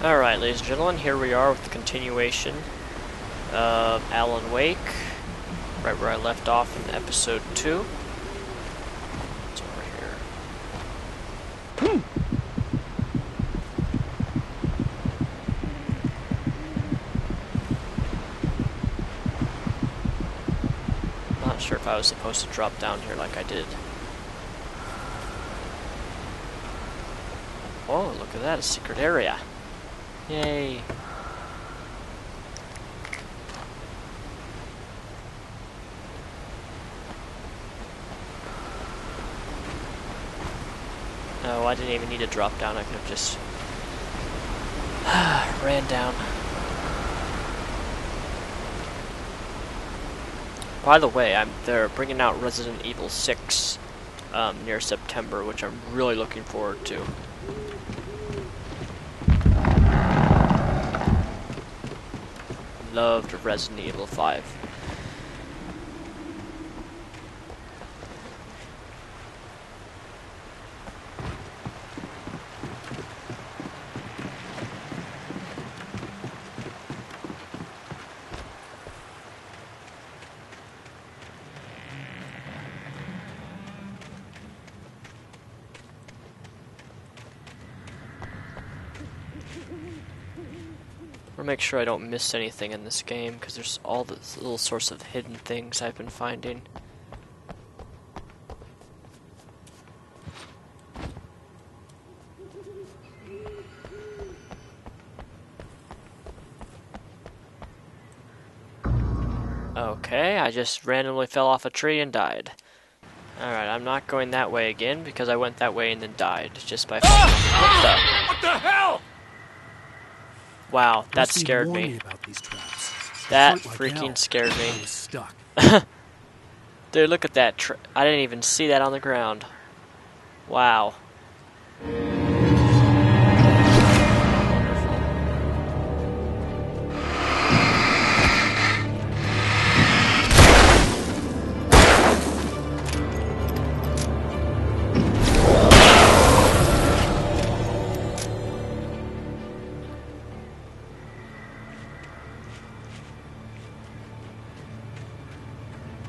Alright, ladies and gentlemen, here we are with the continuation of Alan Wake, right where I left off in episode 2. It's over here. Not sure if I was supposed to drop down here like I did. Oh, look at that, a secret area. Yay. Oh, I didn't even need to drop down. I could have just ran down. By the way, they're bringing out Resident Evil 6 near September, which I'm really looking forward to. Loved Resident Evil 5. I'll make sure I don't miss anything in this game, because there's all these little sorts of hidden things I've been finding. Okay, I just randomly fell off a tree and died. Alright, I'm not going that way again, because I went that way and then died, just by falling. What the hell? Wow, that scared me. That freaking scared me. Stuck. Dude, look at that. I didn't even see that on the ground. Wow.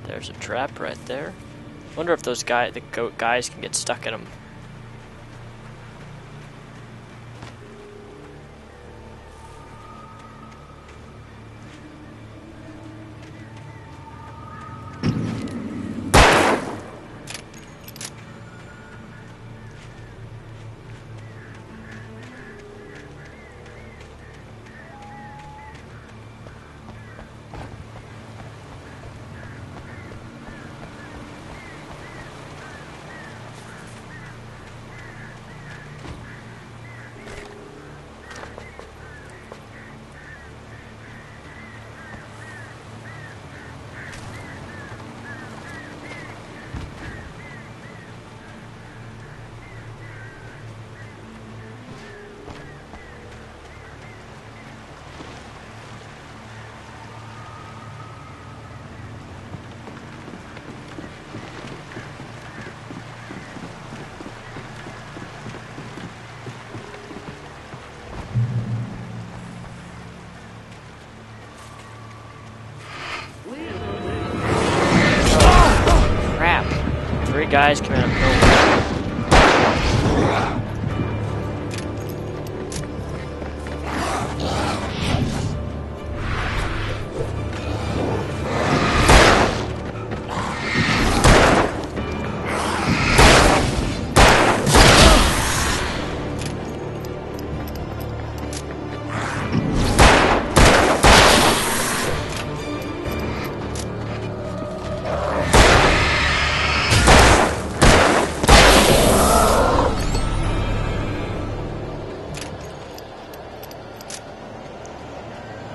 There's a trap right there. Wonder if those guys can get stuck in them. Three guys came out of nowhere.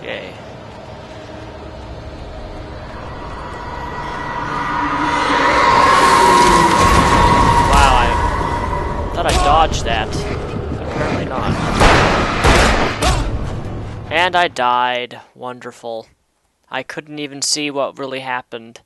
Yay. Wow, I thought I dodged that. Apparently not. And I died. Wonderful. I couldn't even see what really happened.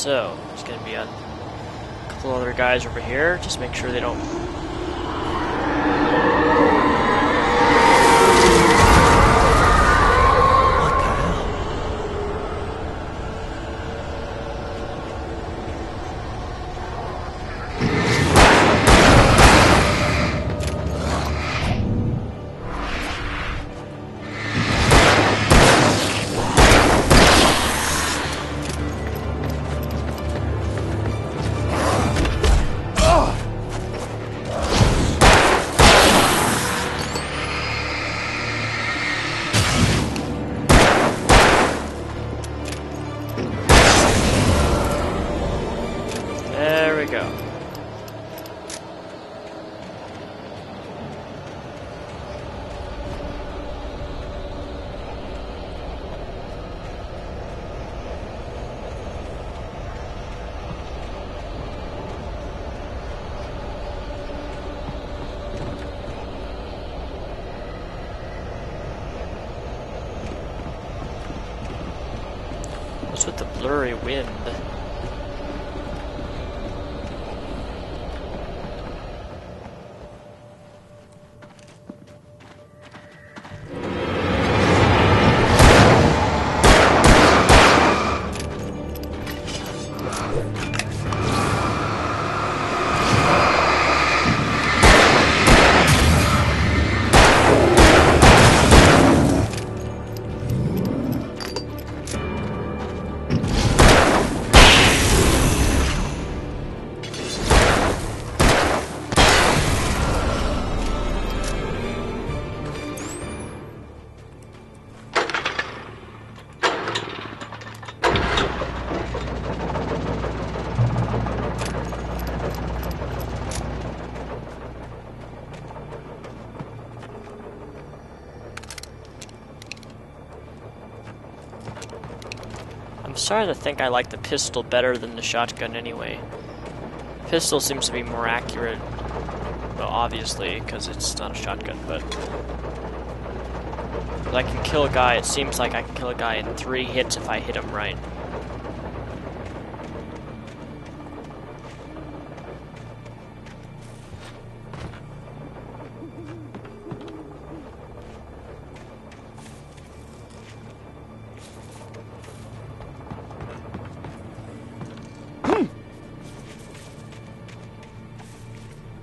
So, there's gonna be a couple other guys over here. Just make sure they don't. There we go. What's with the blurry wind? I'm starting to think I like the pistol better than the shotgun anyway. Pistol seems to be more accurate. Well, obviously, because it's not a shotgun, but I can kill a guy. It seems like I can kill a guy in 3 hits if I hit him right.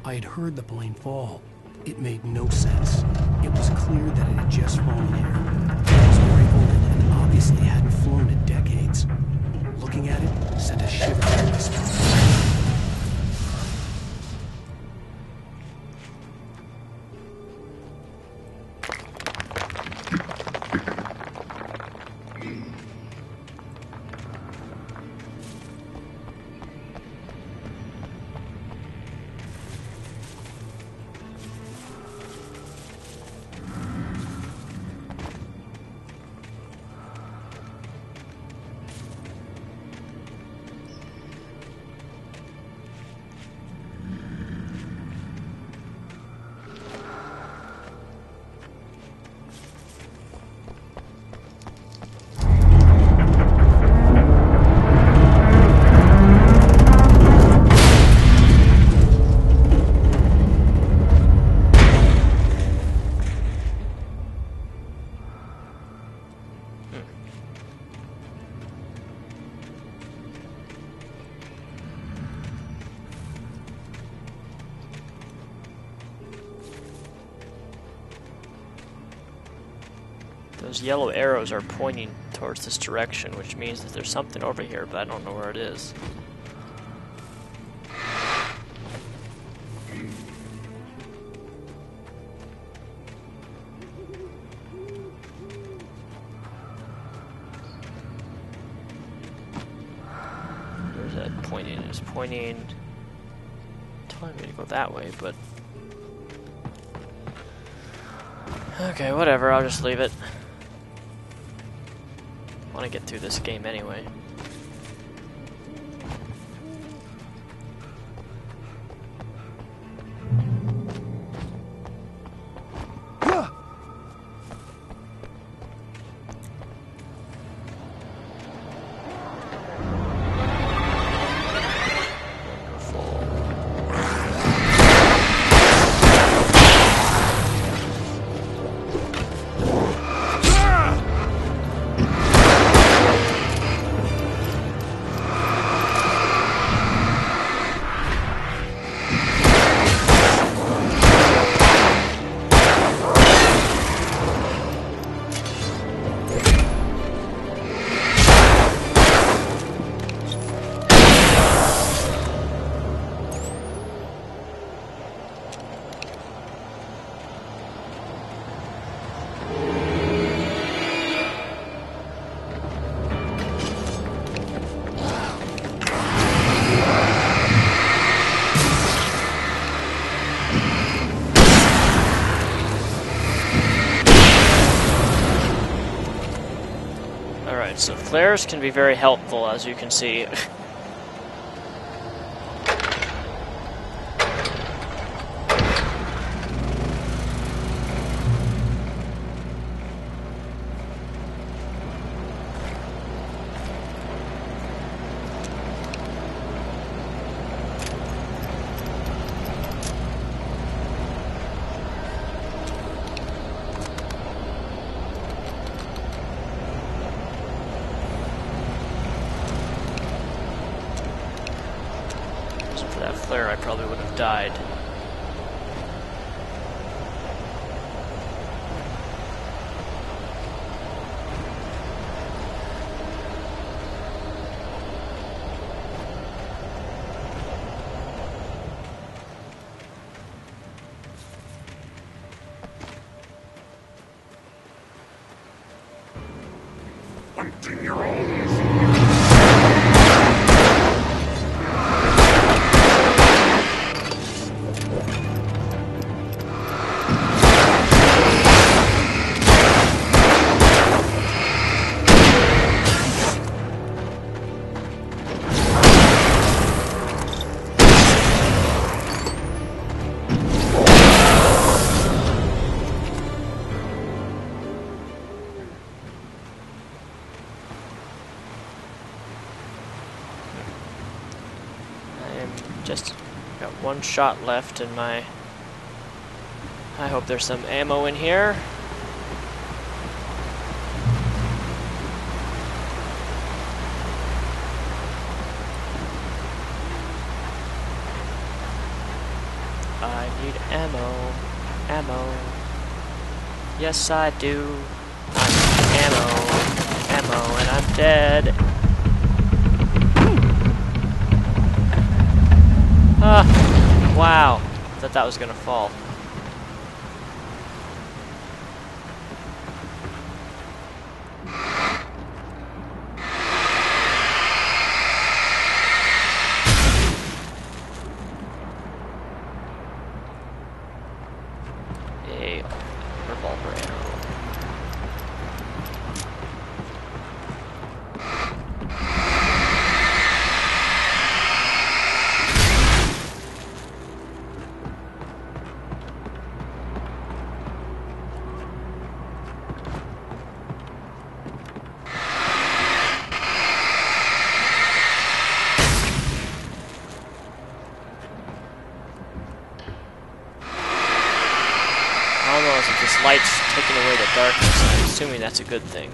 I had heard the plane fall. It made no sense. It was clear that it had just fallen here. It was very old and obviously hadn't flown in decades. Looking at it sent a shiver down my spine. Those yellow arrows are pointing towards this direction, which means that there's something over here, but I don't know where it is. Where's that pointing? It's pointing... telling me to go that way, but... okay, whatever, I'll just leave it. I want to get through this game anyway. Flares can be very helpful, as you can see. For that flare, I probably would have died. Just got one shot left in my... I hope there's some ammo in here. I need ammo. Ammo. Yes, I do. I need ammo. Ammo, and I'm dead. Ah, wow. I thought that was gonna fall. A revolver arrow. If this light's taking away the darkness, I'm assuming that's a good thing.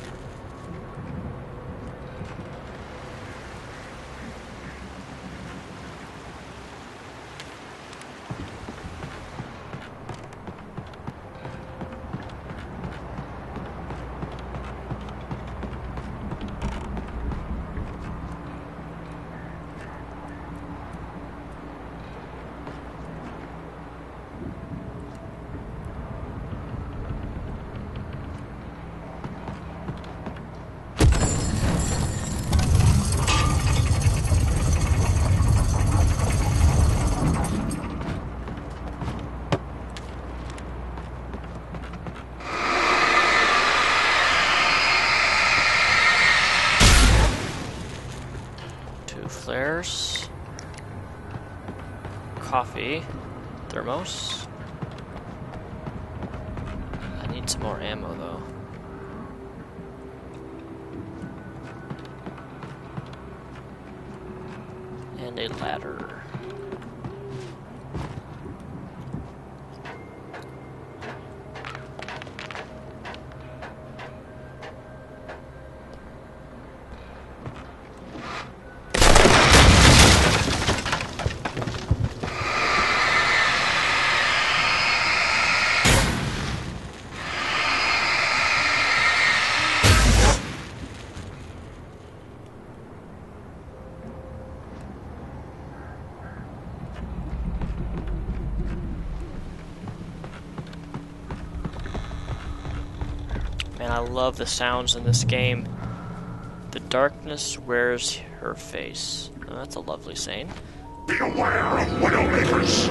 Flares, coffee, thermos. I need some more ammo though. And a ladder. Man, I love the sounds in this game. The darkness wears her face. Oh, that's a lovely saying. Be aware of Widowmakers!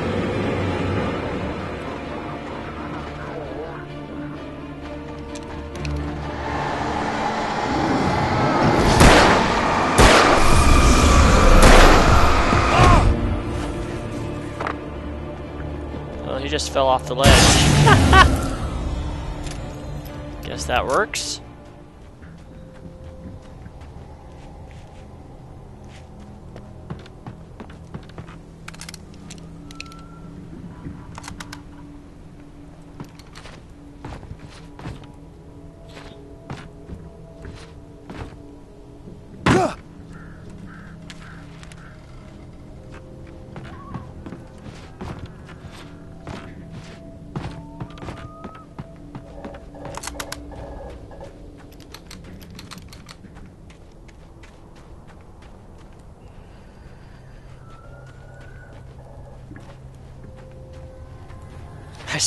he just fell off the ledge. Guess that works.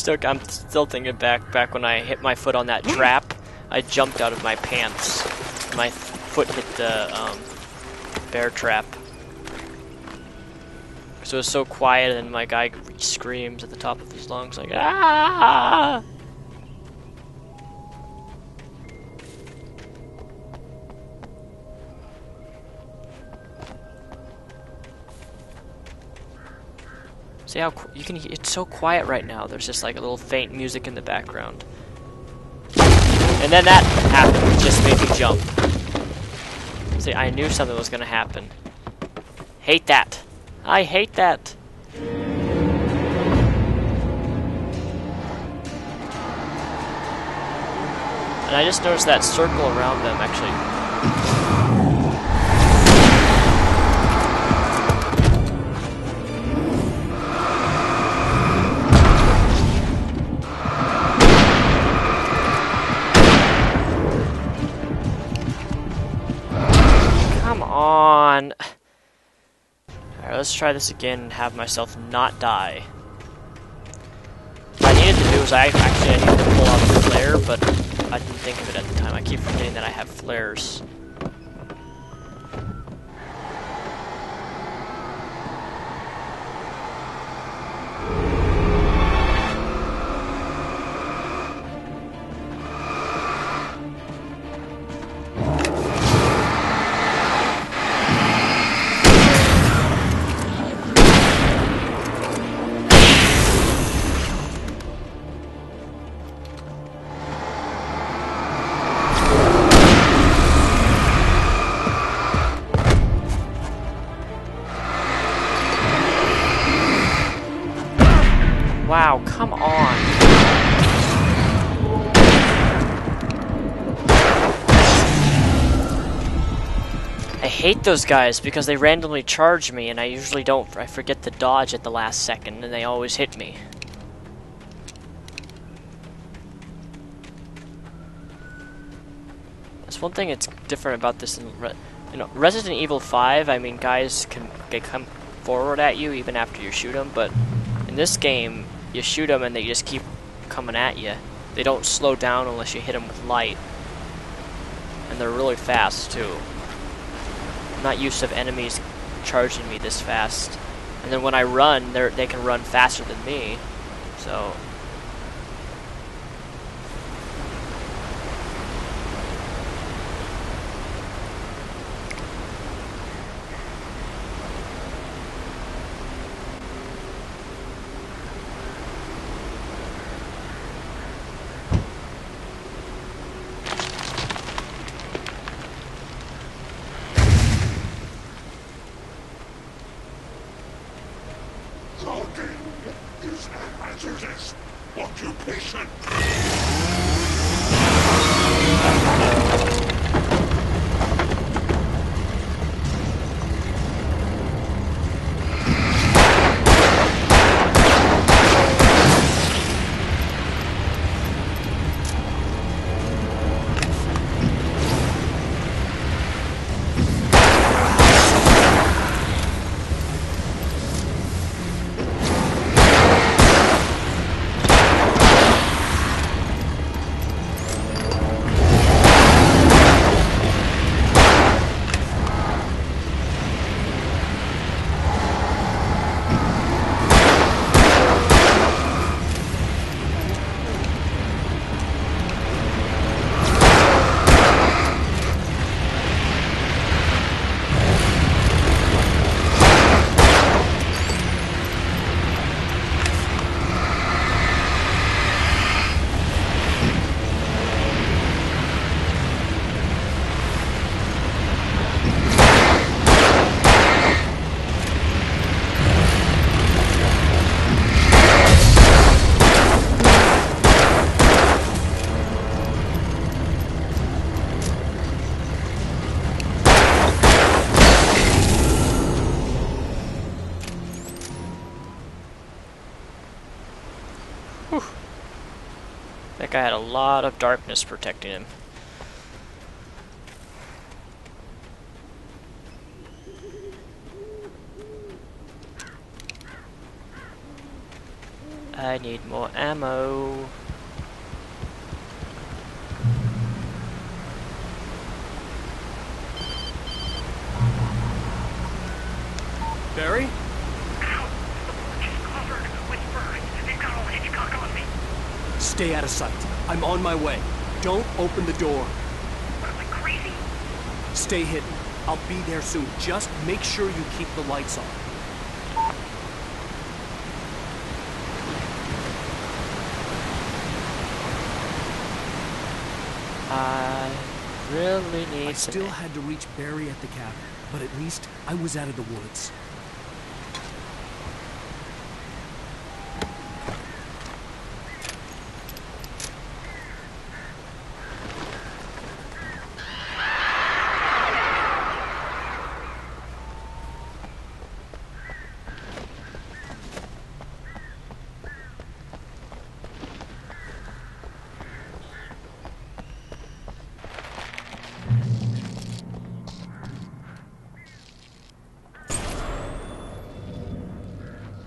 I'm still thinking back when I hit my foot on that trap. I jumped out of my pants. My foot hit the bear trap. So it was so quiet, and my guy screams at the top of his lungs like, "Ah!" See how you can? It's so quiet right now. There's just like a little faint music in the background, and then that happened. It just made me jump. See, I knew something was gonna happen. Hate that. I hate that. And I just noticed that circle around them actually. Alright, let's try this again and have myself not die. What I needed to do is I needed to pull out the flare, but I didn't think of it at the time. I keep forgetting that I have flares. Wow, come on. I hate those guys because they randomly charge me and I usually don't. I forget to dodge at the last second and they always hit me. That's one thing that's different about this in Resident Evil 5. I mean, guys they come forward at you even after you shoot them, but in this game, you shoot them and they just keep coming at you. They don't slow down unless you hit them with light. And they're really fast, too. I'm not used to enemies charging me this fast. And then when I run, they can run faster than me. So... Talking is a hazardous occupation. That guy had a lot of darkness protecting him. I need more ammo. Barry? Ow! The porch is covered with birds. They've got all Hitchcock on me. Stay out of sight. I'm on my way. Don't open the door. What am I, crazy? Stay hidden. I'll be there soon. Just make sure you keep the lights on. I really need I some. still had to reach Barry at the cabin, but at least I was out of the woods.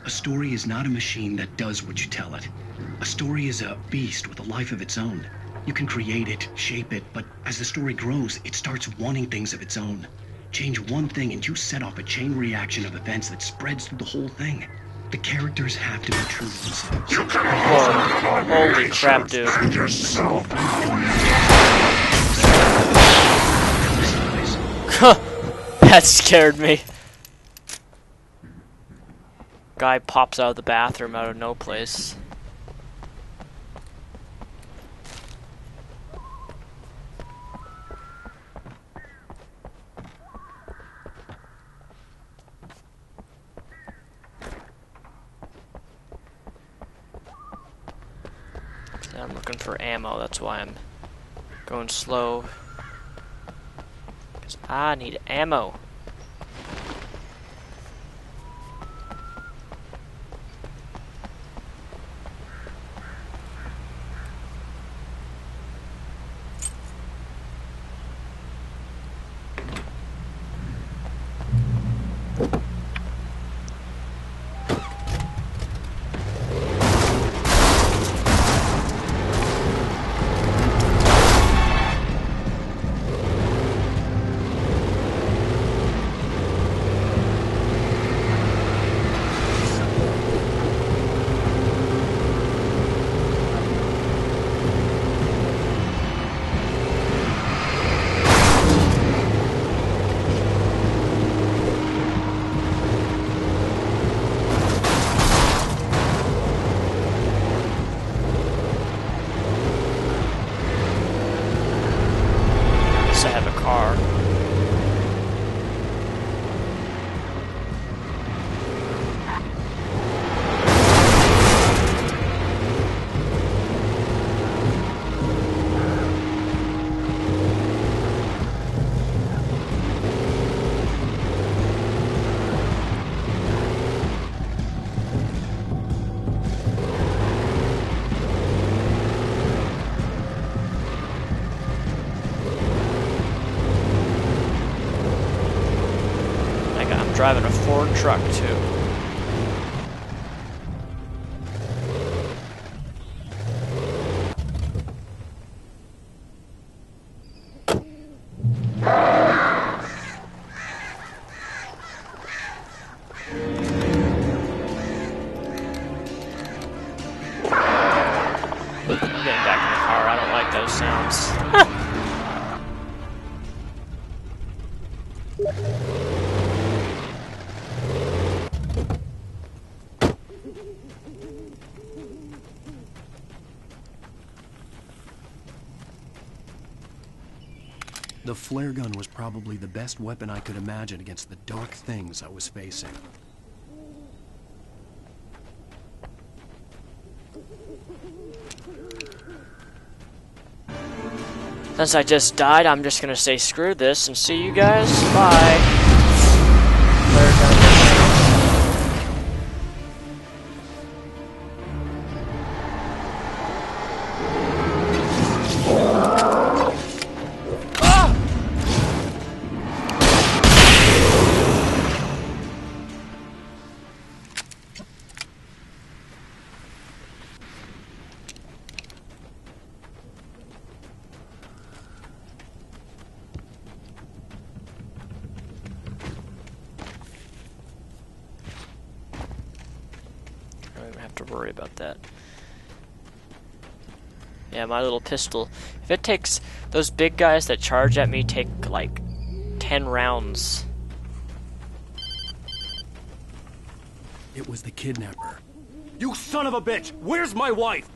A story is not a machine that does what you tell it. A story is a beast with a life of its own. You can create it, shape it, but as the story grows, it starts wanting things of its own. Change one thing and you set off a chain reaction of events that spreads through the whole thing. The characters have to be true to themselves. You can also my Holy crap, dude. and yourself. That scared me. Guy pops out of the bathroom out of no place. I'm looking for ammo, that's why I'm going slow. Because I need ammo. I have a car. I'm driving a Ford truck too. I'm getting back in the car. I don't like those sounds. The flare gun was probably the best weapon I could imagine against the dark things I was facing. Since I just died, I'm just gonna say screw this and see you guys. Bye. Flare gun. don't even have to worry about that. Yeah, my little pistol. If it takes... Those big guys that charge at me take, like, 10 rounds. It was the kidnapper. You son of a bitch! Where's my wife?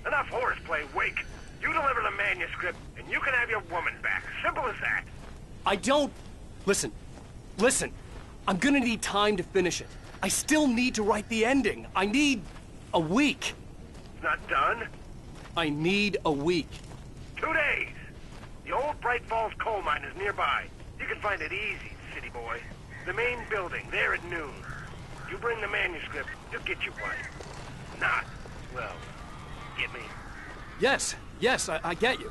Enough horseplay, Wake. You deliver the manuscript, and you can have your woman back. Simple as that. I don't... Listen. I'm gonna need time to finish it. I still need to write the ending. I need... a week. It's not done. I need a week. 2 days. The old Bright Falls coal mine is nearby. You can find it easy, city boy. The main building, there at noon. You bring the manuscript, you'll get your wife. Not, well, get me? Yes, I get you.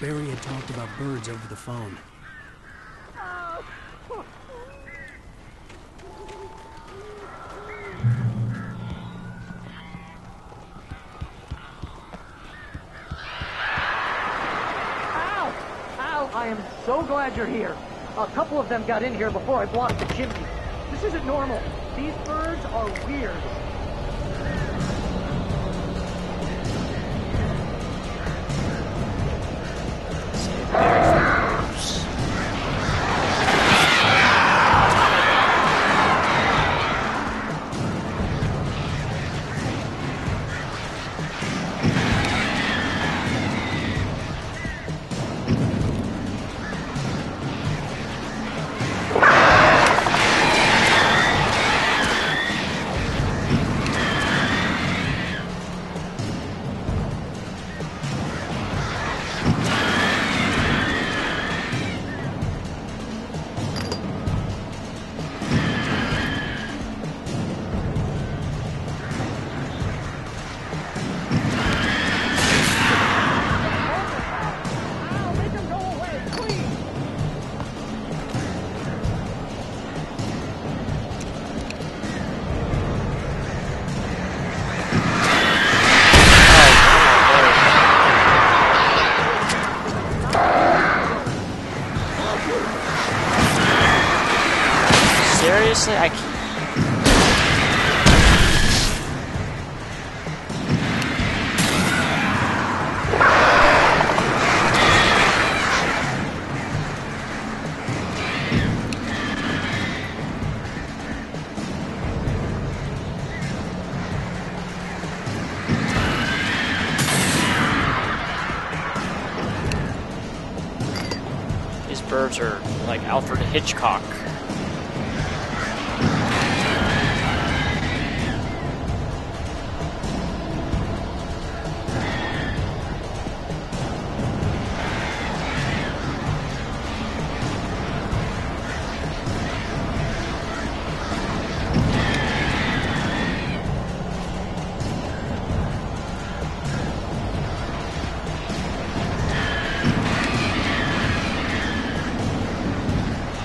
Barry had talked about birds over the phone. I am so glad you're here. A couple of them got in here before I blocked the chimney. This isn't normal. These birds are weird. Seriously, I can't. These birds are like Alfred Hitchcock.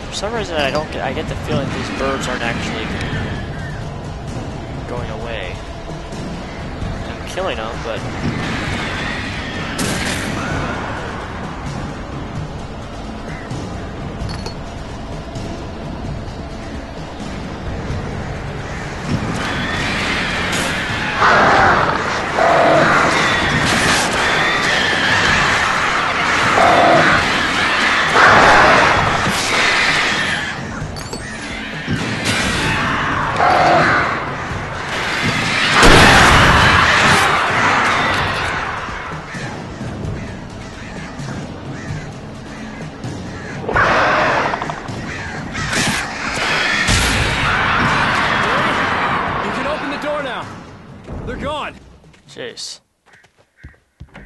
For some reason, I get the feeling these birds aren't actually going away. I'm killing them, but jeez.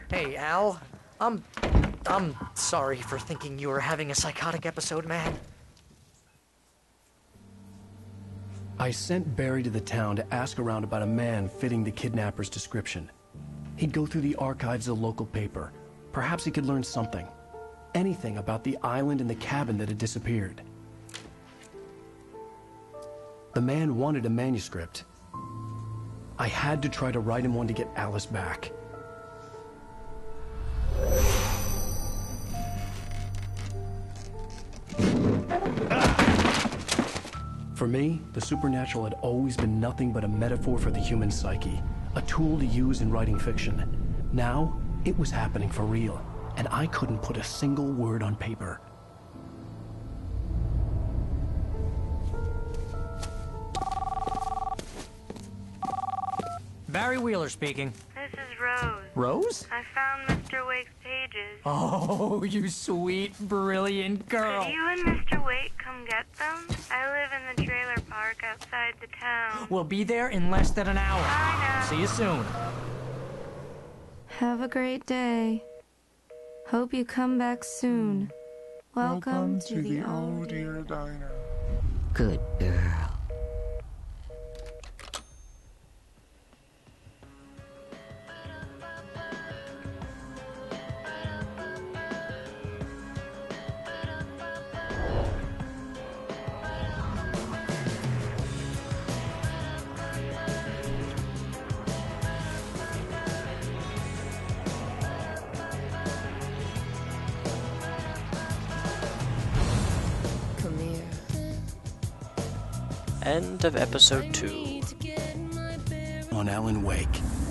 Hey, Al. I'm sorry for thinking you were having a psychotic episode, man. I sent Barry to the town to ask around about a man fitting the kidnapper's description. He'd go through the archives of the local paper. Perhaps he could learn something. Anything about the island and the cabin that had disappeared. The man wanted a manuscript. I had to try to write him one to get Alice back. For me, the supernatural had always been nothing but a metaphor for the human psyche, a tool to use in writing fiction. Now, it was happening for real, and I couldn't put a single word on paper. Barry Wheeler speaking. This is Rose. Rose? I found Mr. Wake's pages. Oh, you sweet, brilliant girl. Could you and Mr. Wake come get them? I live in the trailer park outside the town. We'll be there in less than an hour. Bye now. See you soon. Have a great day. Hope you come back soon. Welcome to the Oh Dear Diner. Good girl. End of episode 2. On Alan Wake,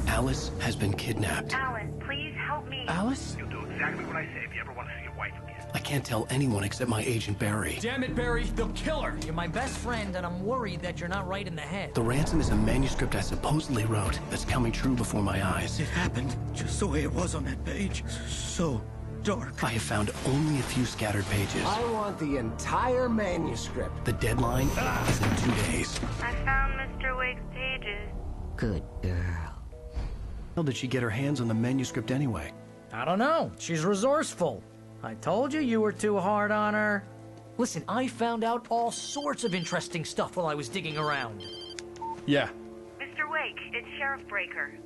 Alice has been kidnapped. Alan, please help me. Alice? You'll do exactly what I say if you ever want to see your wife again. I can't tell anyone except my agent Barry. Damn it, Barry, they'll kill her. You're my best friend, and I'm worried that you're not right in the head. The ransom is a manuscript I supposedly wrote that's coming true before my eyes. It happened just the way it was on that page. So dark. I have found only a few scattered pages. I want the entire manuscript. The deadline is in 2 days. I found Mr. Wake's pages. Good girl. How did she get her hands on the manuscript anyway? I don't know. She's resourceful. I told you were too hard on her. Listen, I found out all sorts of interesting stuff while I was digging around. Yeah. Mr. Wake, it's Sheriff Breaker.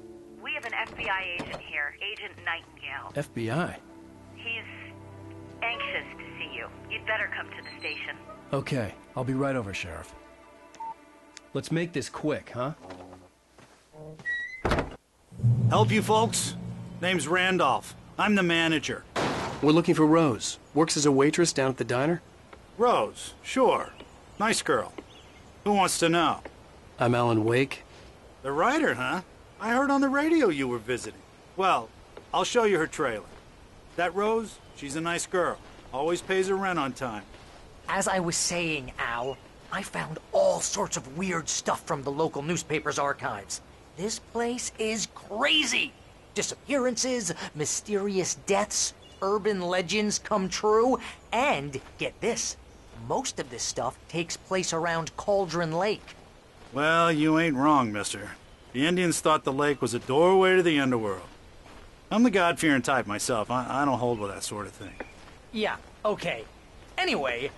We have an FBI agent here, Agent Nightingale. FBI? He's anxious to see you. You'd better come to the station. Okay, I'll be right over, Sheriff. Let's make this quick, huh? Help you folks? Name's Randolph. I'm the manager. We're looking for Rose. Works as a waitress down at the diner. Rose, sure. Nice girl. Who wants to know? I'm Alan Wake. The writer, huh? I heard on the radio you were visiting. Well, I'll show you her trailer. That Rose, she's a nice girl. Always pays her rent on time. As I was saying, Al, I found all sorts of weird stuff from the local newspaper's archives. This place is crazy. Disappearances, mysterious deaths, urban legends come true, and, get this, most of this stuff takes place around Cauldron Lake. Well, you ain't wrong, mister. The Indians thought the lake was a doorway to the underworld. I'm the God-fearing type myself. I don't hold with that sort of thing. Yeah, okay. Anyway,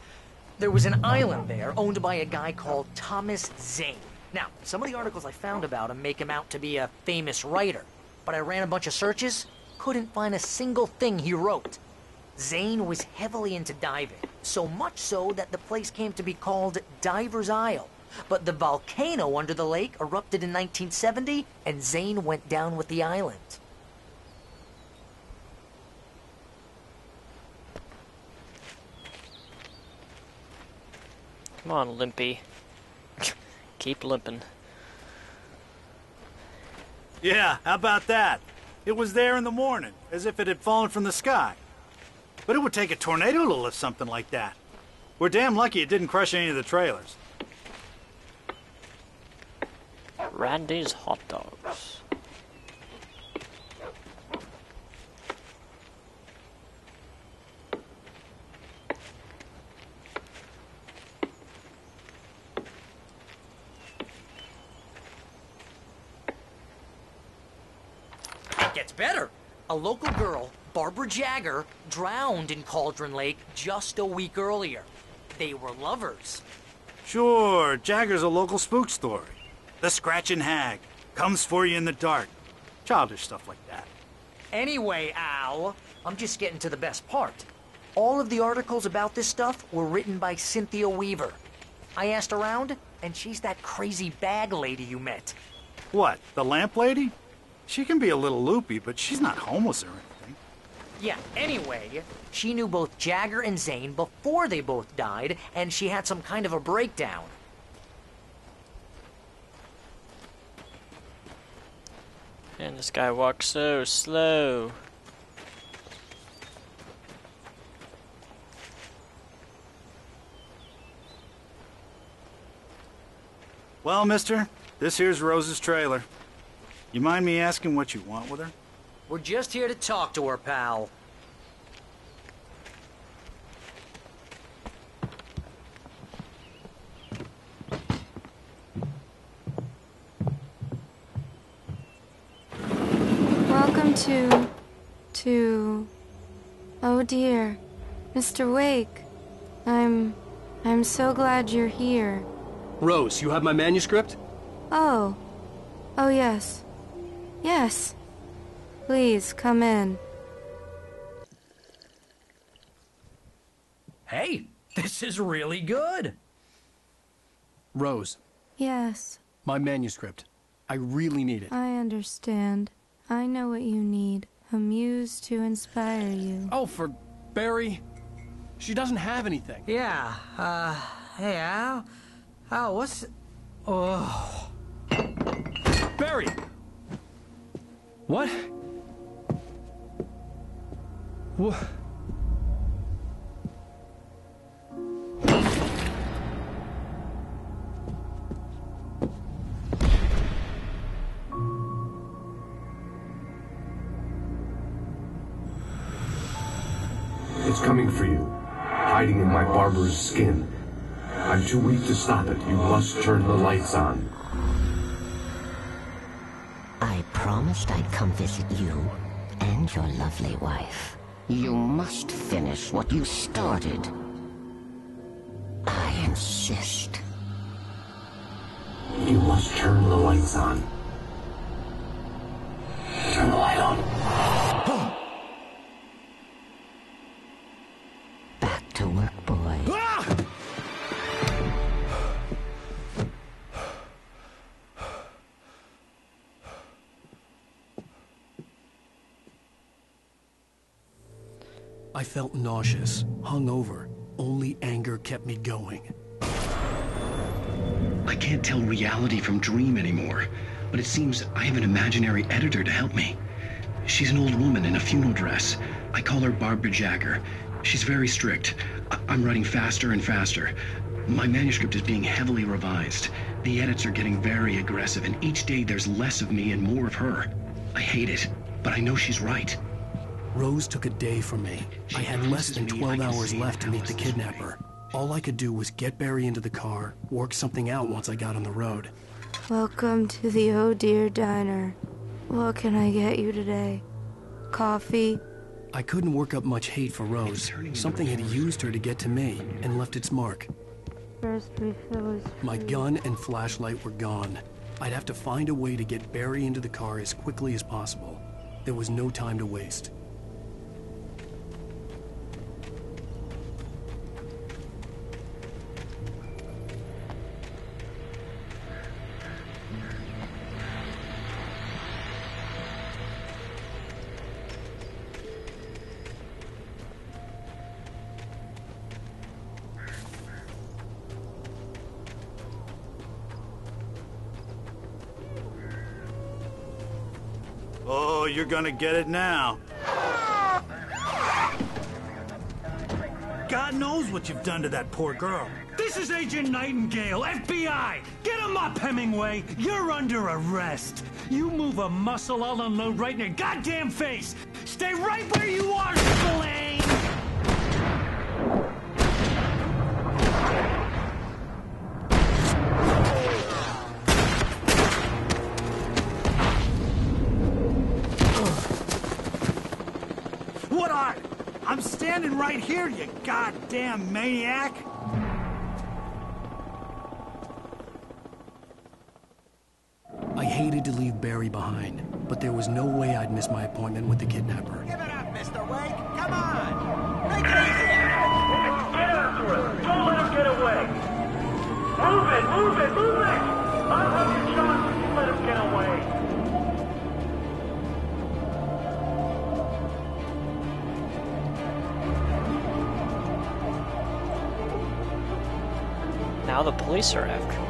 there was an island there owned by a guy called Thomas Zane. Now, some of the articles I found about him make him out to be a famous writer, but I ran a bunch of searches, couldn't find a single thing he wrote. Zane was heavily into diving, so much so that the place came to be called Diver's Isle. But the volcano under the lake erupted in 1970, and Zane went down with the island. Come on, Limpy. Keep limping. Yeah, how about that? It was there in the morning, as if it had fallen from the sky. But it would take a tornado to lift something like that. We're damn lucky it didn't crush any of the trailers. Randy's hot dogs. It gets better. A local girl, Barbara Jagger, drowned in Cauldron Lake just a week earlier. They were lovers. Sure, Jagger's a local spook story. The Scratching Hag. Comes for you in the dark. Childish stuff like that. Anyway, Al, I'm just getting to the best part. All of the articles about this stuff were written by Cynthia Weaver. I asked around, and she's that crazy bag lady you met. What, the lamp lady? She can be a little loopy, but she's not homeless or anything. Yeah, anyway, she knew both Jagger and Zane before they both died, and she had some kind of a breakdown. And this guy walks so slow. Well, mister, this here's Rose's trailer. You mind me asking what you want with her? We're just here to talk to her, pal. Welcome to... Oh dear, Mr. Wake. I'm so glad you're here. Rose, you have my manuscript? Oh. Oh, yes. Yes. Please, come in. Hey, this is really good. Rose, Yes, my manuscript. I really need it. I understand. I know what you need. A muse to inspire you. Oh, for Barry? She doesn't have anything. Yeah, hey, Al? Al, what's... Oh... Barry! What? What? It's coming for you, hiding in my barber's skin. I'm too weak to stop it. You must turn the lights on. I promised I'd come visit you and your lovely wife. You must finish what you started. I insist. You must turn the lights on. Turn the light on. Back to work, boy. I felt nauseous, hungover. Only anger kept me going. I can't tell reality from dream anymore, but it seems I have an imaginary editor to help me. She's an old woman in a funeral dress. I call her Barbara Jagger. She's very strict. I'm writing faster and faster. My manuscript is being heavily revised. The edits are getting very aggressive, and each day there's less of me and more of her. I hate it, but I know she's right. Rose took a day from me. I had less than 12 hours left to meet the kidnapper. All I could do was get Barry into the car, work something out once I got on the road. Welcome to the Oh Dear Diner. What can I get you today? Coffee? I couldn't work up much hate for Rose. Something had used her to get to me and left its mark. First refill is My gun and flashlight were gone. I'd have to find a way to get Barry into the car as quickly as possible. There was no time to waste. Oh, you're gonna get it now. God knows what you've done to that poor girl. This is Agent Nightingale, FBI! Get him up, Hemingway! You're under arrest! You move a muscle, I'll unload right in your goddamn face! Stay right where you are, Spillane! What are? I'm standing right here, you goddamn maniac! I hated to leave Barry behind, but there was no way I'd miss my appointment with the kidnapper. Give it up, Mr. Wake. Come on. Make it easy. Get after him. Don't let him get away. Move it, move it, move it. I'll have your shot if you let him get away. Now the police are after me.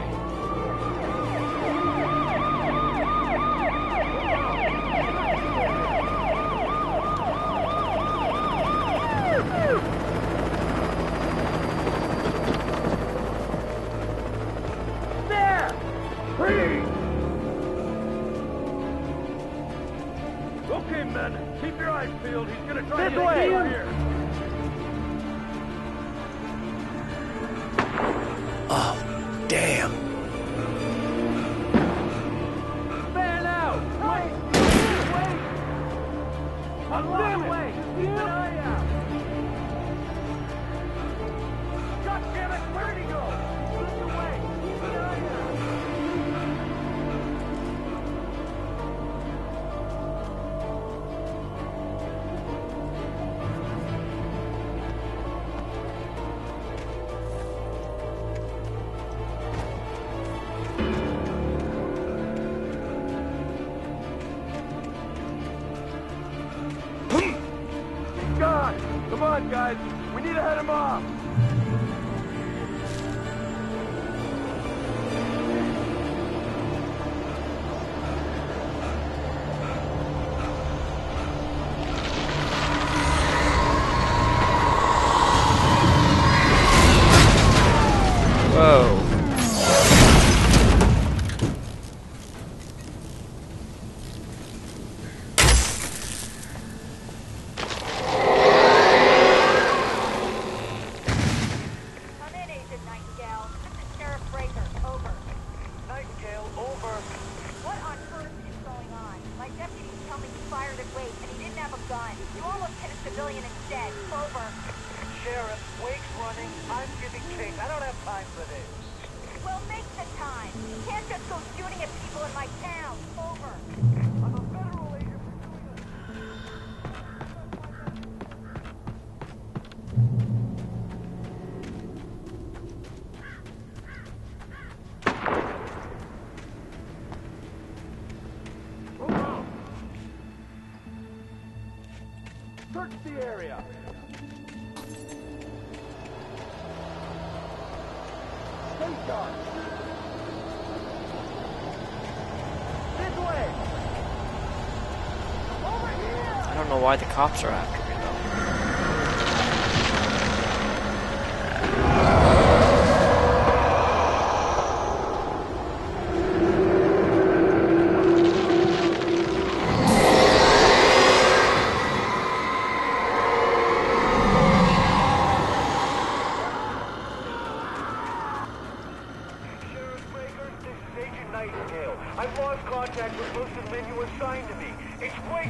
shot! Come on, guys! We need to head him off! Whoa. Search the area! Stay sharp! This way! Over here! I don't know why the cops are after me though.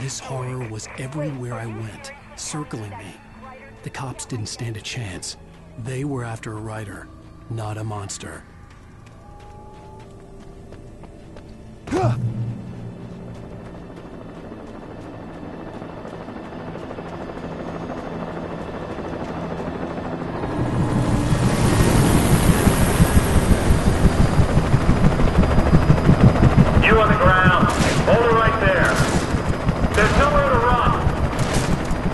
This horror was everywhere I went, circling me. The cops didn't stand a chance. They were after a writer, not a monster. You on the ground. Hold it right there. There's nowhere to run.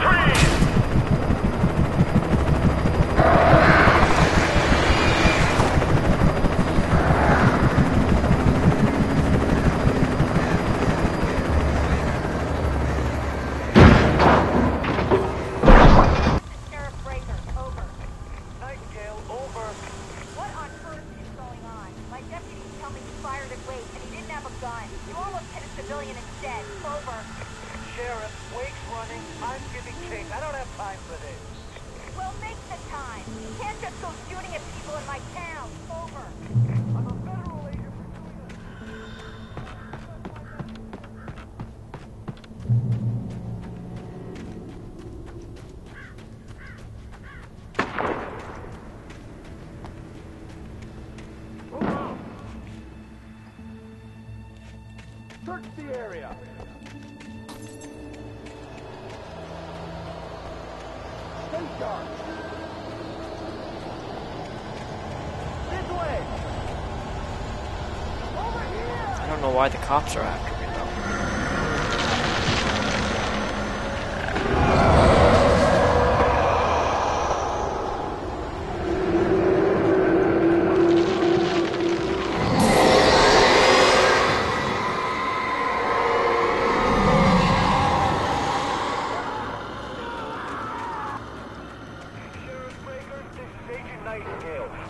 Freeze! Sheriff Breaker, over. Nightingale, over. What on earth is going on? My deputies tell me he fired at Wake and he didn't have a gun. You almost hit a civilian instead. Over. Sheriff, Wake's running. I'm giving chase. I don't have time for this. Well, make the time. You can't just go shooting at people in my town. Over. I'm a federal agent Search the area. Stay sharp. This way. Over here. I don't know why the cops are after me though.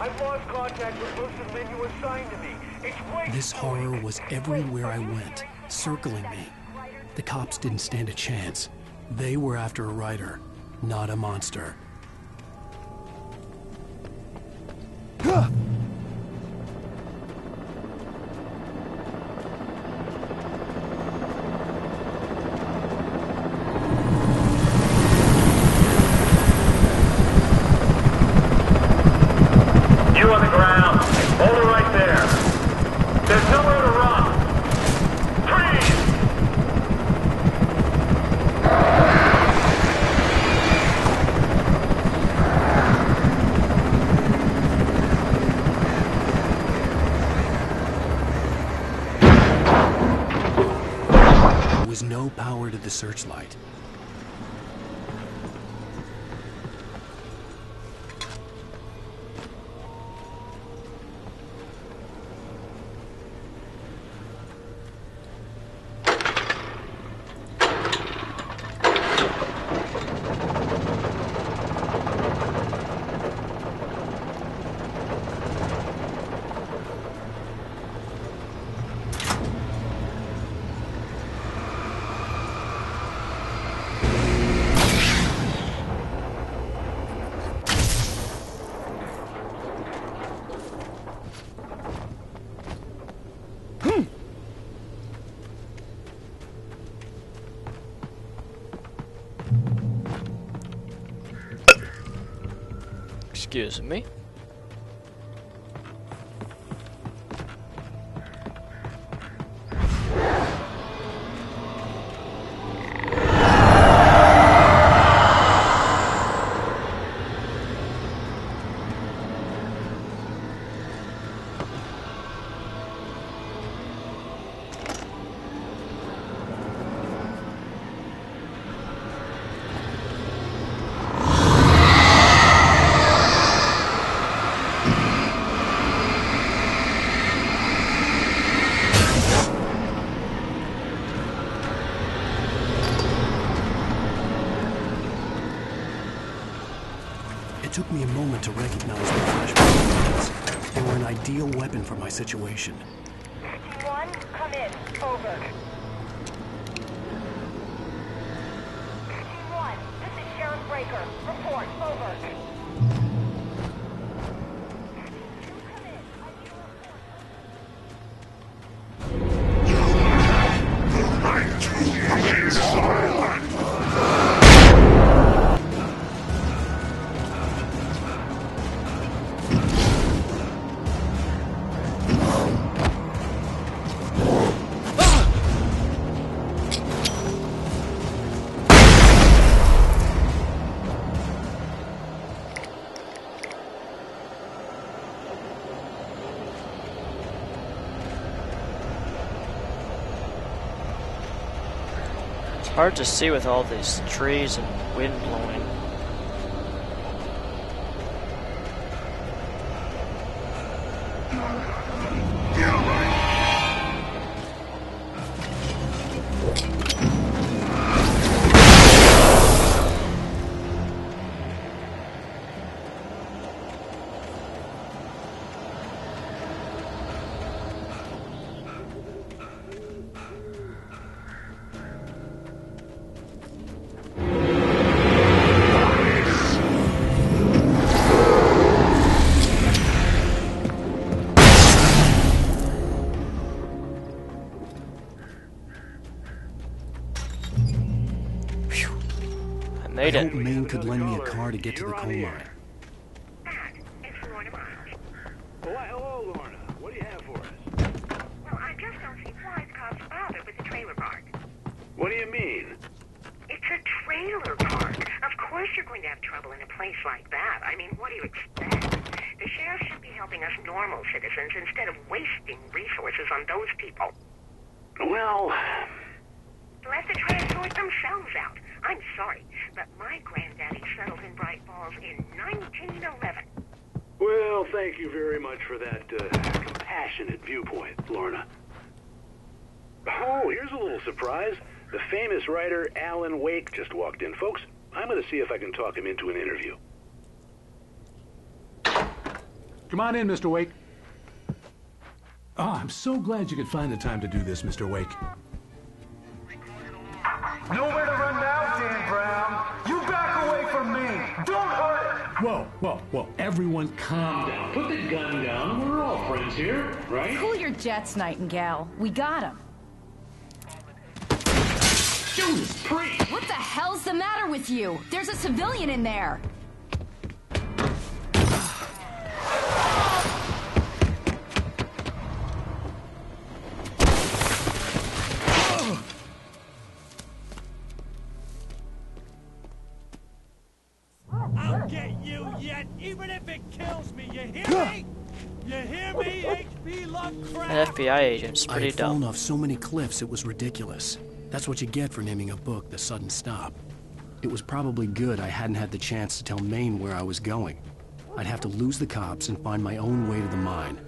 I've lost contact with most of the men you assigned to me. It's Wake. This horror was everywhere I went, circling me. The cops didn't stand a chance. They were after a writer, not a monster. You on the ground. Hold it right there. There's nowhere to run. Freeze! There was no power to the searchlight. Excuse me. It took me a moment to recognize the flashbang. They were an ideal weapon for my situation. T1, come in. Over. T1, this is Sharon Breaker. Report. Over. It's hard to see with all these trees and wind blowing. I hope Maine could lend me a car to get to the coal mine. Well, hello, Lorna. What do you have for us? Well, I just don't see why the cops bother with the trailer park. What do you mean? It's a trailer park. Of course you're going to have trouble in a place like that. I mean, what do you expect? The sheriff should be helping us normal citizens instead of wasting resources on those people. Well... Let the try to sort themselves out. I'm sorry, but my granddaddy settled in Bright Falls in 1911. Well, thank you very much for that compassionate viewpoint, Lorna. Oh, here's a little surprise. The famous writer Alan Wake just walked in. Folks, I'm going to see if I can talk him into an interview. Come on in, Mr. Wake. Oh, I'm so glad you could find the time to do this, Mr. Wake. Nowhere to run now, Dan Brown. You back away from me. Don't hurt. Whoa. Everyone calm down. Put the gun down. We're all friends here, right? Cool your jets, Nightingale. We got him. Judas Priest! What the hell's the matter with you? There's a civilian in there. I'll get you yet, even if it kills me. You hear me? You hear me, H.P. Lovecraft? An FBI agent's pretty I had fallen dumb. off so many cliffs it was ridiculous. That's what you get for naming a book The Sudden Stop. It was probably good I hadn't had the chance to tell Maine where I was going. I'd have to lose the cops and find my own way to the mine.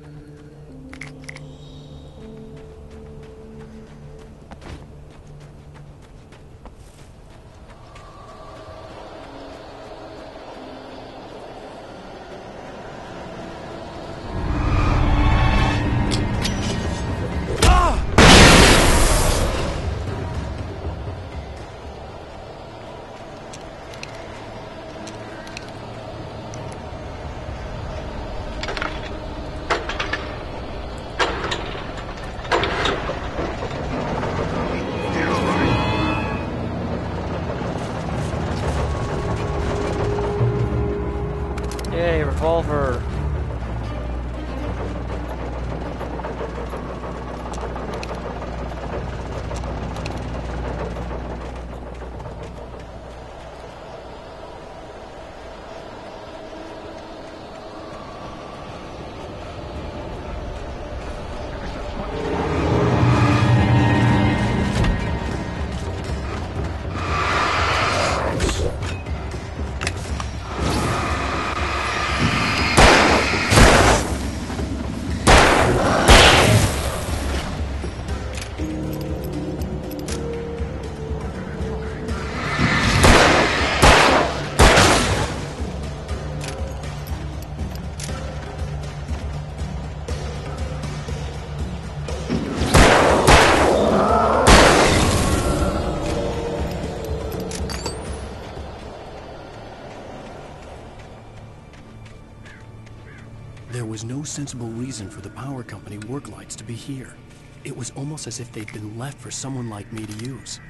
Yay, revolver. There was no sensible reason for the power company work lights to be here. It was almost as if they'd been left for someone like me to use.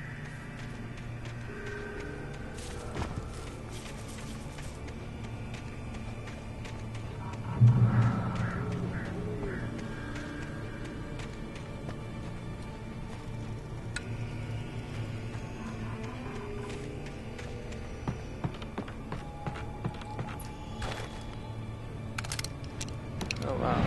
Oh wow.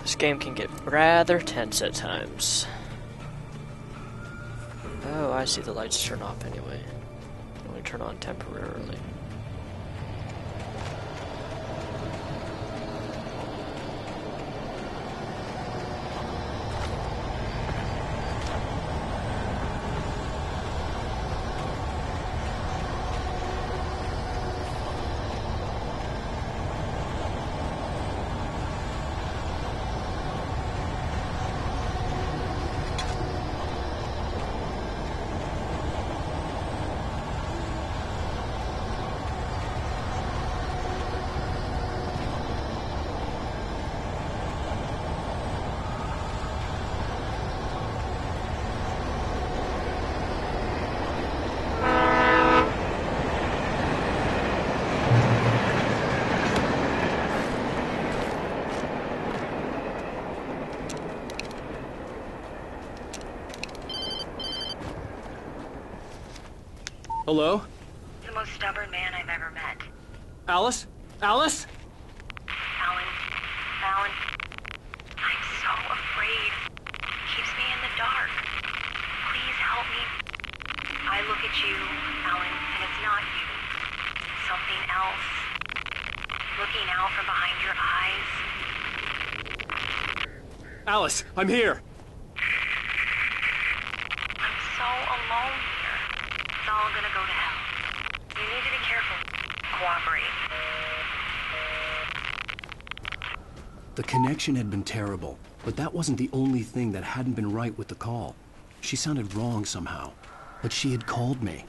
This game can get rather tense at times. Oh, I see, the lights turn off anyway. They only turn on temporarily. Hello? The most stubborn man I've ever met. Alice? Alice? Alan. Alan. I'm so afraid. He keeps me in the dark. Please help me. I look at you, Alan, and it's not you. It's something else. Looking out from behind your eyes. Alice, I'm here. I'm so alone here. It's all gonna go to hell. You need to be careful. Cooperate. The connection had been terrible, but that wasn't the only thing that hadn't been right with the call. She sounded wrong somehow, but she had called me.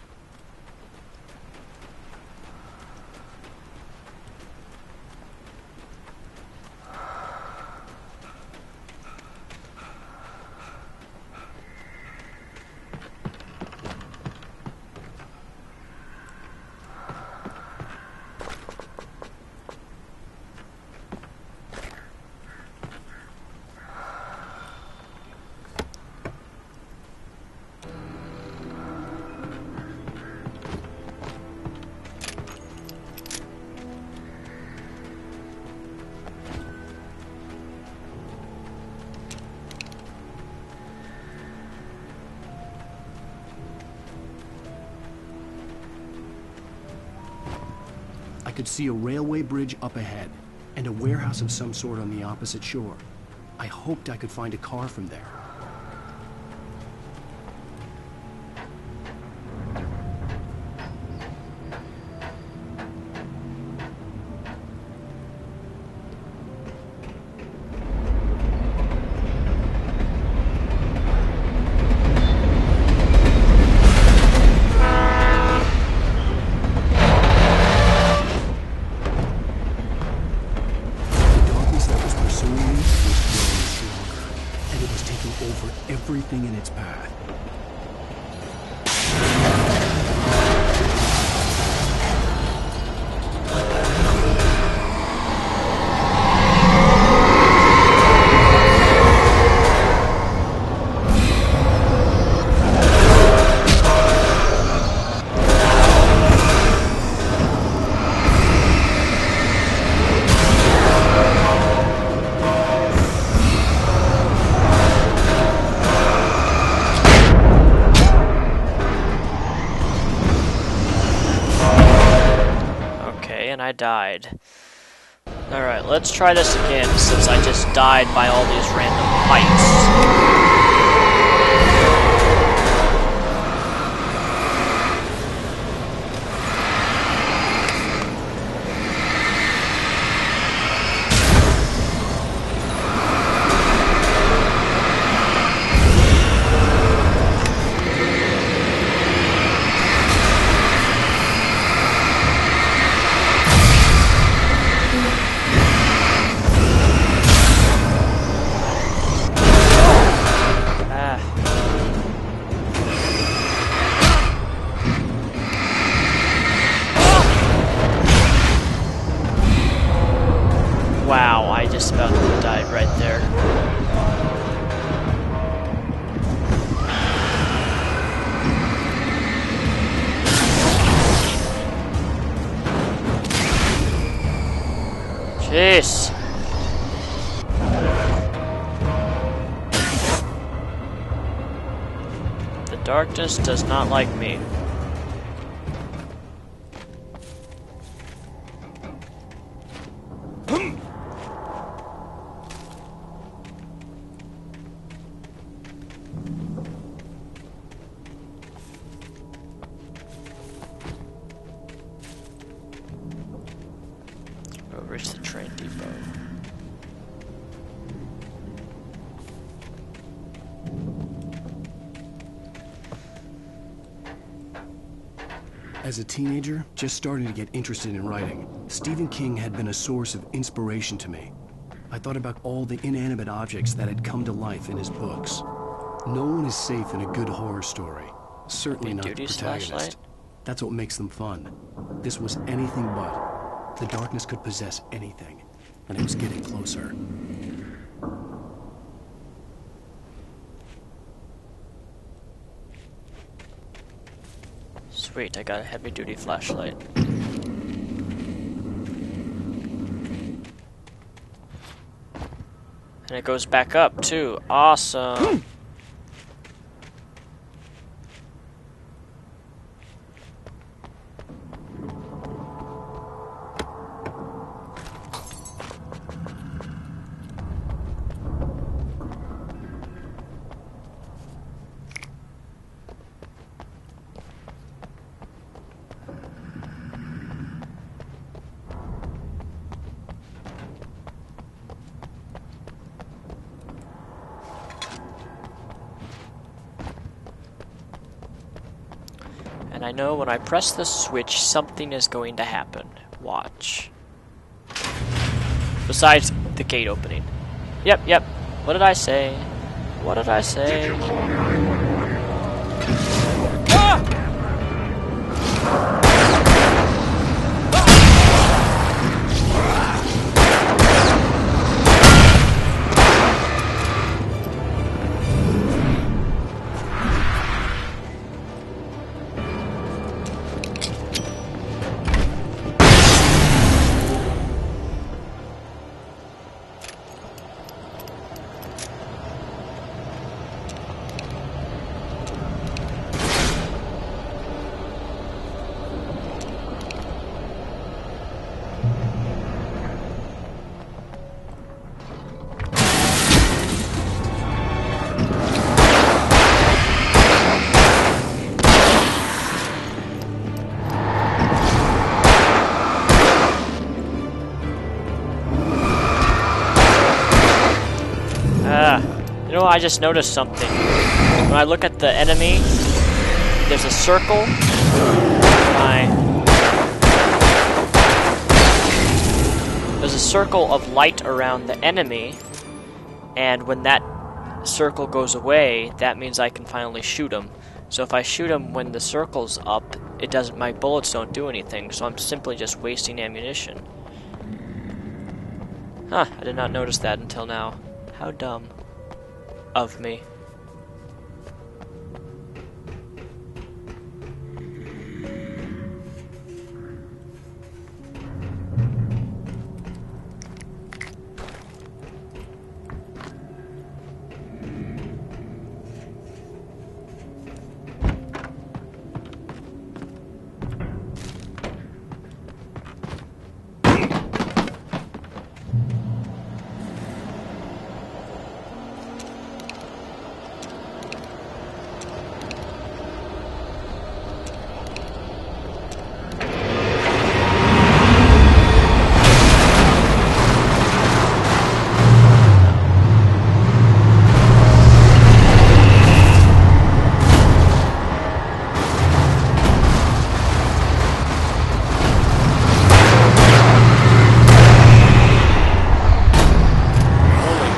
could see a railway bridge up ahead, and a warehouse of some sort on the opposite shore. I hoped I could find a car from there. Everything in its path. I died. Alright, let's try this again since I just died by all these random pipes. Wow, I just about died right there. Jeez. The darkness does not like me. Reach the train depot. As a teenager, just starting to get interested in writing, Stephen King had been a source of inspiration to me. I thought about all the inanimate objects that had come to life in his books. No one is safe in a good horror story. Certainly not the protagonist. That's what makes them fun. This was anything but. The darkness could possess anything, and it was getting closer. Sweet, I got a heavy-duty flashlight. And it goes back up, too. Awesome! And I know when I press the switch, something is going to happen. Watch. Besides the gate opening. Yep. What did I say? What did I say? Ah! I just noticed something. When I look at the enemy, there's a circle. There's a circle of light around the enemy, and when that circle goes away, that means I can finally shoot him. So if I shoot him when the circle's up, it doesn't. My bullets don't do anything. So I'm simply just wasting ammunition. Huh, I did not notice that until now. How dumb of me.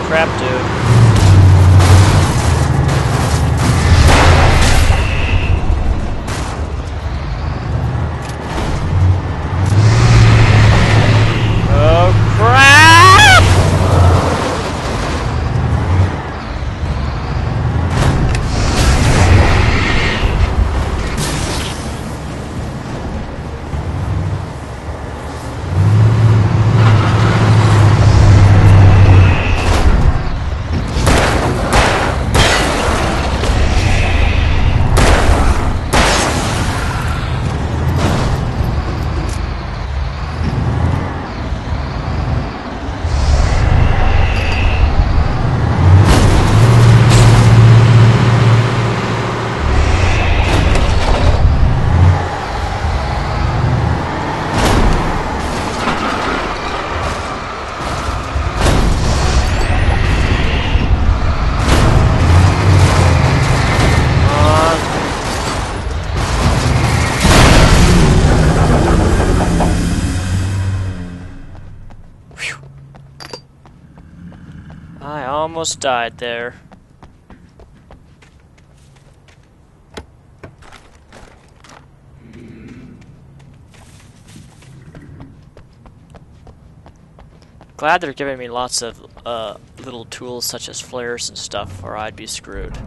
Crap, dude. Oh, crap! I almost died there. Glad they're giving me lots of little tools such as flares and stuff, or I'd be screwed.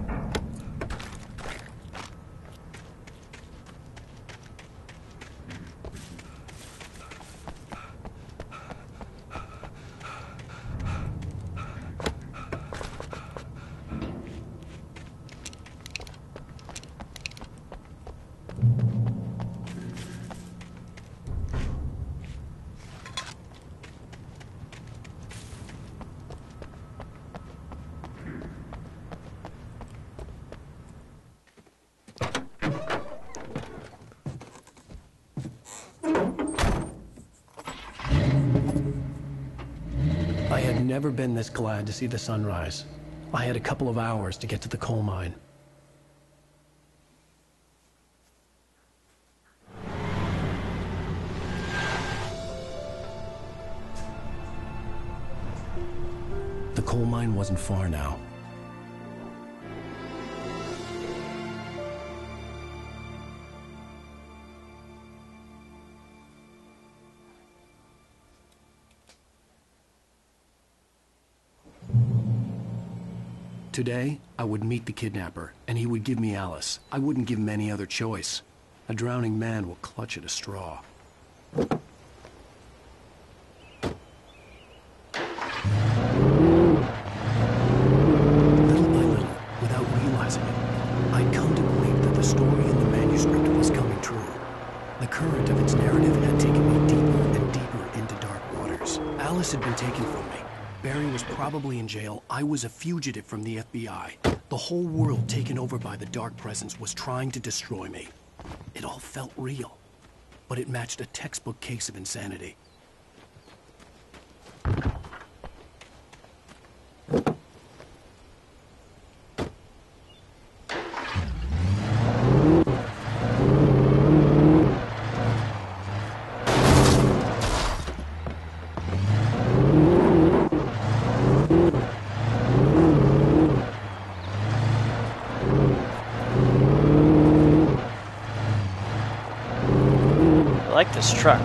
I had never been this glad to see the sunrise. I had a couple of hours to get to the coal mine. The coal mine wasn't far now. Today, I would meet the kidnapper, and he would give me Alice. I wouldn't give him any other choice. A drowning man will clutch at a straw. Little by little, without realizing it, I'd come to believe that the story in the manuscript was coming true. The current of its narrative had taken me deeper and deeper into dark waters. Alice had been taken from me. Barry was probably in jail. I was a fugitive from the FBI. The whole world taken over by the Dark Presence was trying to destroy me. It all felt real, but it matched a textbook case of insanity. like this truck.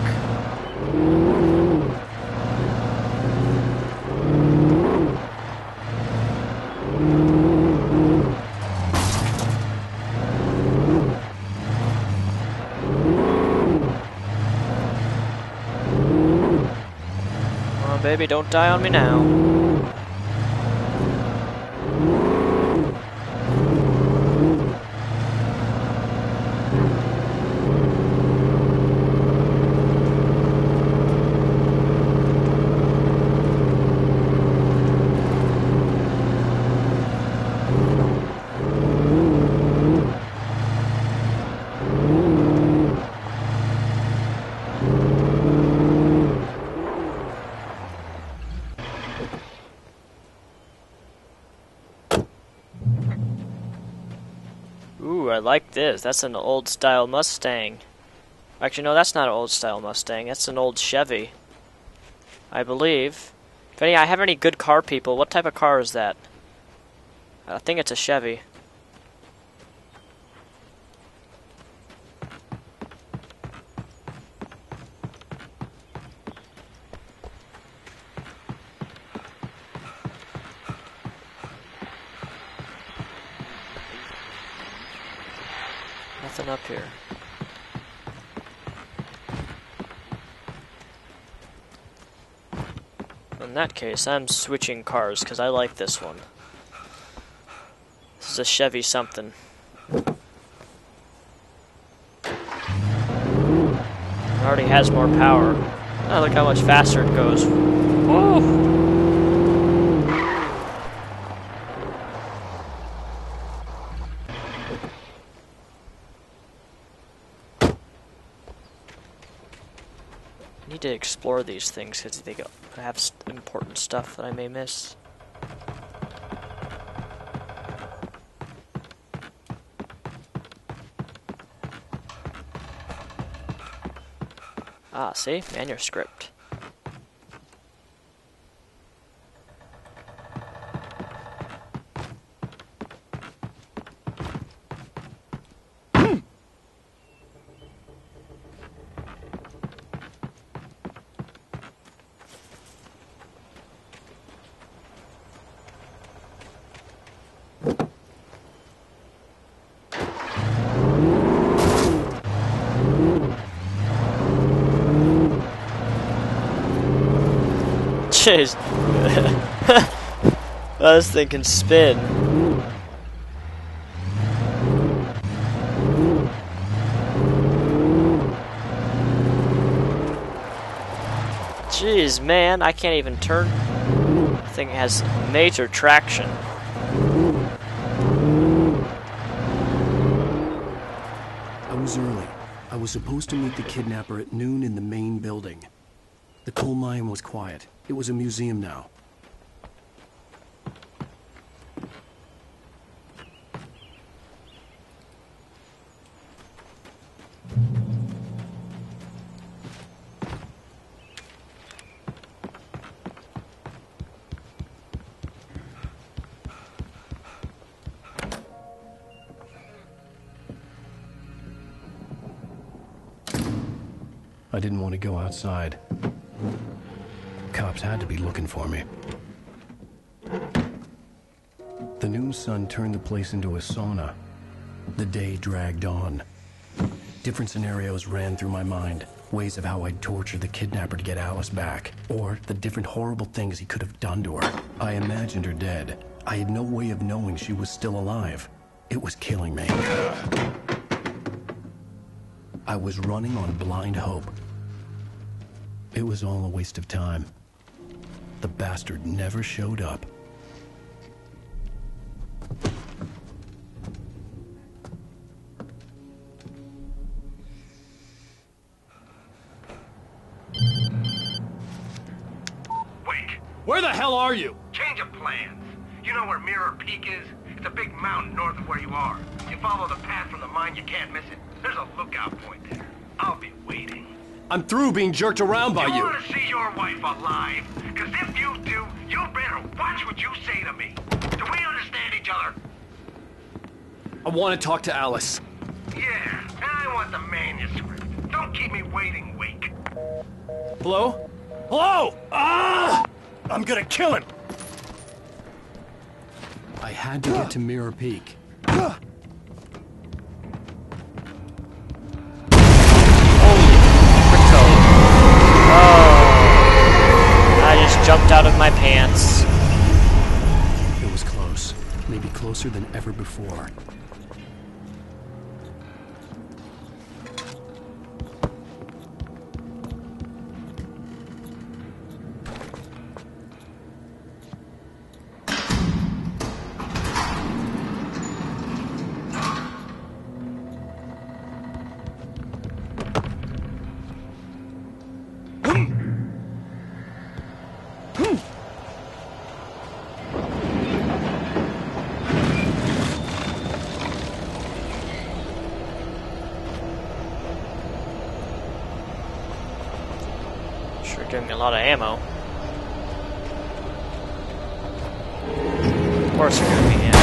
Come on, baby, don't die on me now. Ooh, I like this. That's an old style Mustang. Actually, no, that's not an old style Mustang. That's an old Chevy, I believe. If I have any good car people, what type of car is that? I think it's a Chevy. Nothing up here. In that case, I'm switching cars because I like this one. This is a Chevy something. It already has more power. Oh, look how much faster it goes. Whoa! I need to explore these things because they have important stuff that I may miss. Ah, see? Manuscript. Jeez. This thing can spin. Jeez, man, I can't even turn. The thing has major traction. I was early. I was supposed to meet the kidnapper at noon in the main building. The coal mine was quiet. It was a museum now. I didn't want to go outside. Cops had to be looking for me. The noon sun turned the place into a sauna. The day dragged on. Different scenarios ran through my mind. Ways of how I'd torture the kidnapper to get Alice back. Or the different horrible things he could have done to her. I imagined her dead. I had no way of knowing she was still alive. It was killing me. I was running on blind hope. It was all a waste of time. The bastard never showed up. Wait, Where the hell are you? change of plans. You know where Mirror Peak is? It's a big mountain north of where you are. You follow the path from the mine, you can't miss it. There's a lookout point there. I'll be waiting. I'm through being jerked around by You you. want to see your wife alive? Because if you do, you better watch what you say to me. Do we understand each other? I want to talk to Alice. Yeah, and I want the manuscript. Don't Don't keep me waiting, Wake. Hello? Hello! Ah! I'm gonna kill him! I had to get to Mirror Peak. I just jumped out of my pants. It was close. Maybe closer than ever before. Sure giving me a lot of ammo. Of course they're gonna be ammo.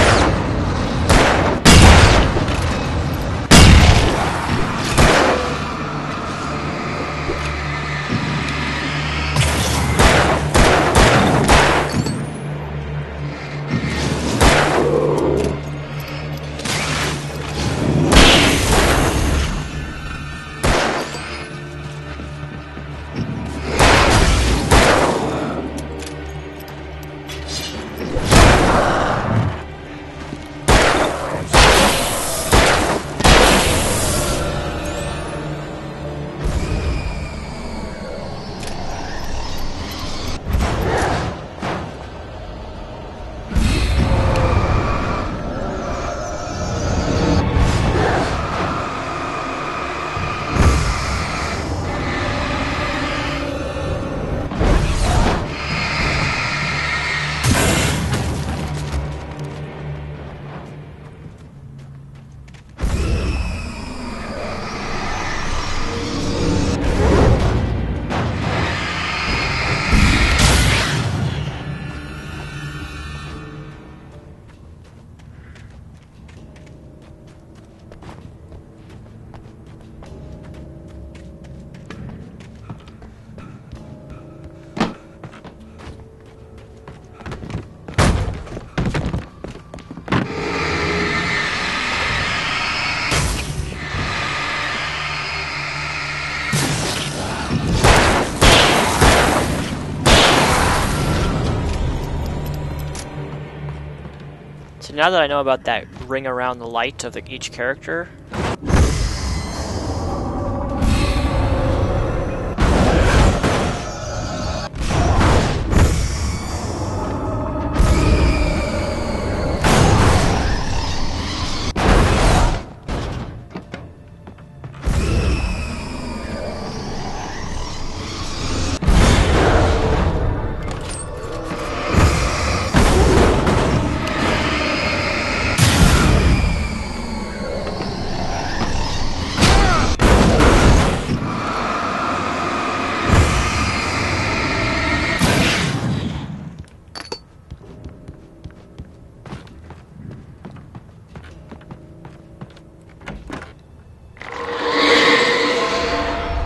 So now that I know about that ring around the light of each character,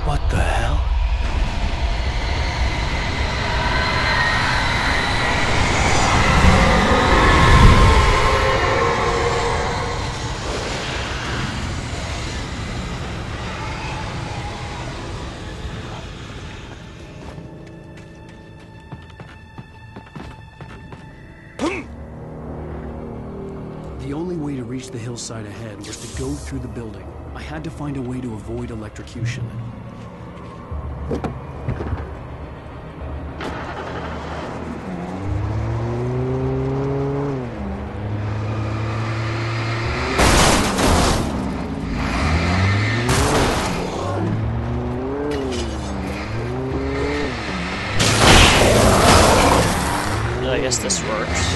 What the hell? The only way to reach the hillside ahead was to go through the building. I had to find a way to avoid electrocution. I guess this works.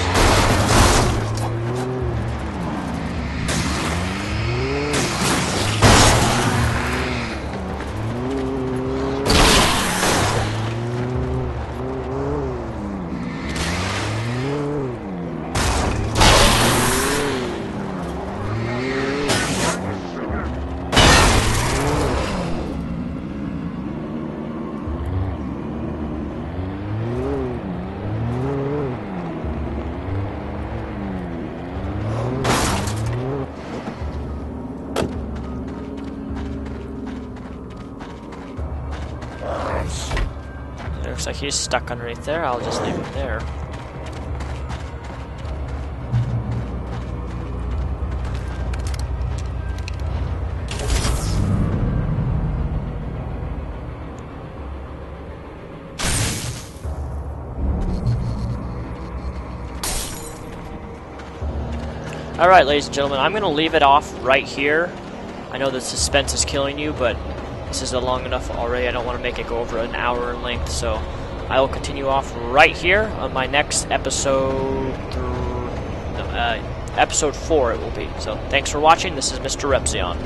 like he's stuck underneath there. I'll just leave him there. Alright, ladies and gentlemen, I'm going to leave it off right here. I know the suspense is killing you, but this is long enough already. I don't want to make it go over an hour in length, so I will continue off right here on my next episode. Episode 4 it will be. So, thanks for watching. This is Mr. Repzion.